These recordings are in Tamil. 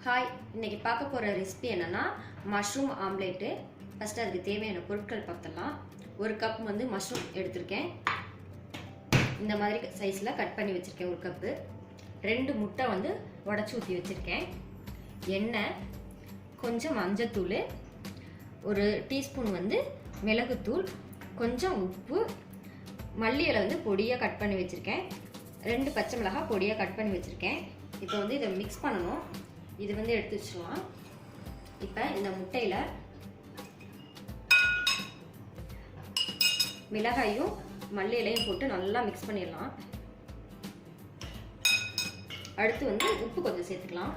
ஹாய், இன்னைக்கு பார்க்க போகிற ரெசிபி என்னென்னா மஷ்ரூம் ஆம்லேட்டு. ஃபஸ்ட்டு அதுக்கு தேவையான பொருட்கள் பார்த்துடலாம். ஒரு கப் வந்து மஷ்ரூம் எடுத்திருக்கேன். இந்த மாதிரி சைஸில் கட் பண்ணி வச்சுருக்கேன் ஒரு கப்பு. 2 முட்டை வந்து உடச்சி ஊற்றி வச்சுருக்கேன். எண்ணெய், கொஞ்சம் மஞ்சத்தூள், ஒரு டீஸ்பூன் வந்து மிளகுத்தூள், கொஞ்சம் உப்பு, மல்லி இலை வந்து பொடியாக கட் பண்ணி வச்சுருக்கேன். 2 பச்சை மிளகாய் பொடியாக கட் பண்ணி வச்சுருக்கேன். இப்போ வந்து இதை மிக்ஸ் பண்ணணும். இது வந்து எடுத்து வச்சுக்கலாம். இப்போ இந்த முட்டையில் மிளகாயும் மல்லி இலையும் போட்டு நல்லா மிக்ஸ் பண்ணிடலாம். அடுத்து வந்து உப்பு கொஞ்சம் சேர்த்துக்கலாம்.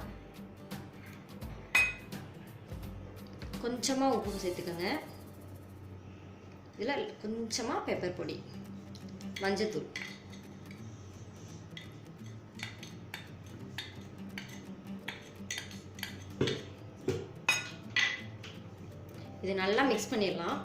கொஞ்சமாக உப்பு சேர்த்துக்கோங்க. இதில் கொஞ்சமாக பெப்பர் பொடி, மஞ்சத்தூள், இது நல்லா மிக்ஸ் பண்ணிடலாம்.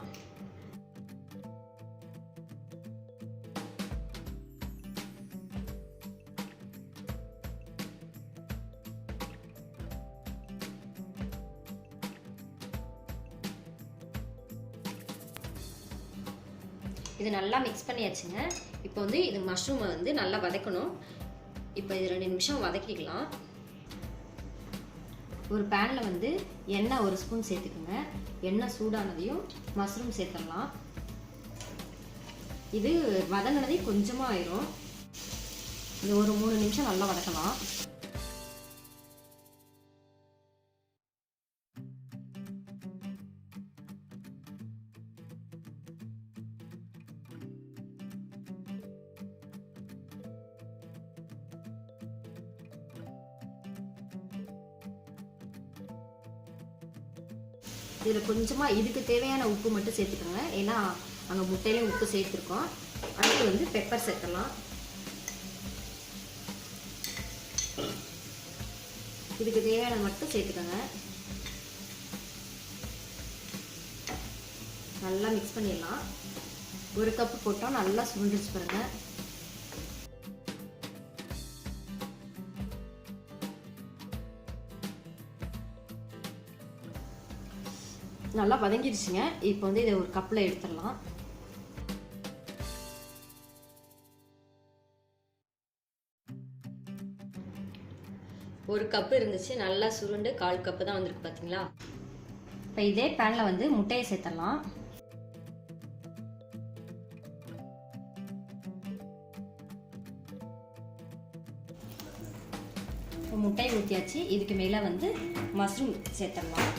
இது நல்லா மிக்ஸ் பண்ணியாச்சுங்க. இப்போ வந்து இது மஷ்ரூமை வந்து நல்லா வதக்கணும். இப்போ இது 2 நிமிஷம் வதக்கிக்கலாம். ஒரு பேனில் வந்து எண்ணெய் 1 ஸ்பூன் சேர்த்துக்குங்க. எண்ணெய் சூடானதையும் மஷ்ரூம் சேர்த்துடலாம். இது வதங்கினதே கொஞ்சமாக ஆயிரும். இது ஒரு 3 நிமிஷம் நல்லா வதக்கலாம். இதில் கொஞ்சமாக இதுக்கு தேவையான உப்பு மட்டும் சேர்த்துக்கோங்க. ஏன்னா அங்கே முட்டையிலே உப்பு சேர்த்துருக்கோம். அடுத்து வந்து பெப்பர் சேர்த்துடலாம். இதுக்கு தேவையான மட்டும் சேர்த்துக்கோங்க. நல்லா மிக்ஸ் பண்ணிடலாம். 1 கப்பு போட்டோம். நல்லா சுண்டிச்சு பாருங்க. நல்லா வதங்கிடுச்சுங்க. இப்போ வந்து இதை ஒரு கப்பில் எடுத்துடலாம். ஒரு கப்பு இருந்துச்சு, நல்லா சுருண்டு 1/4 கப்பு தான் வந்திருக்கு பார்த்தீங்களா. இப்போ இதே பேனில் வந்து முட்டையை சேர்த்துடலாம். இப்போ முட்டையை ஊற்றியாச்சு. இதுக்கு மேலே வந்து மஷ்ரூம் சேர்த்துடலாம்.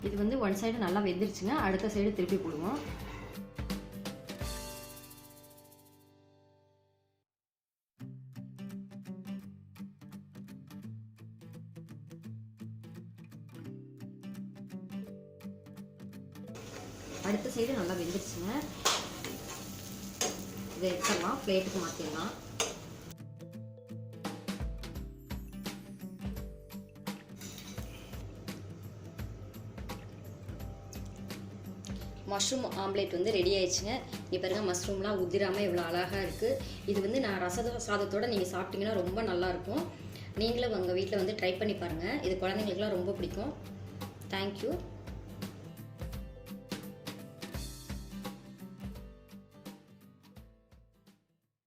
இது வந்து 1 சைடு நல்லா வெந்துருச்சுங்க. அடுத்த சைடு திருப்பி போடுவோம். அடுத்த சைடு நல்லா வெந்துருச்சுங்க. இதை எடுத்துடலாம், பிளேட்டுக்கு மாற்றிடலாம். மஷ்ரூம் ஆம்லேட் வந்து ரெடி ஆயிடுச்சுங்க. இங்கே பாருங்கள், மஷ்ரூம்லாம் உதிராமல் இவ்வளோ அழகாக இருக்குது. இது வந்து நான் சாதத்தோடு நீங்கள் சாப்பிட்டீங்கன்னா ரொம்ப நல்லாயிருக்கும். நீங்களும் உங்கள் வீட்டில் வந்து ட்ரை பண்ணி பாருங்கள். இது குழந்தைங்களுக்குலாம் ரொம்ப பிடிக்கும். தேங்க்யூ.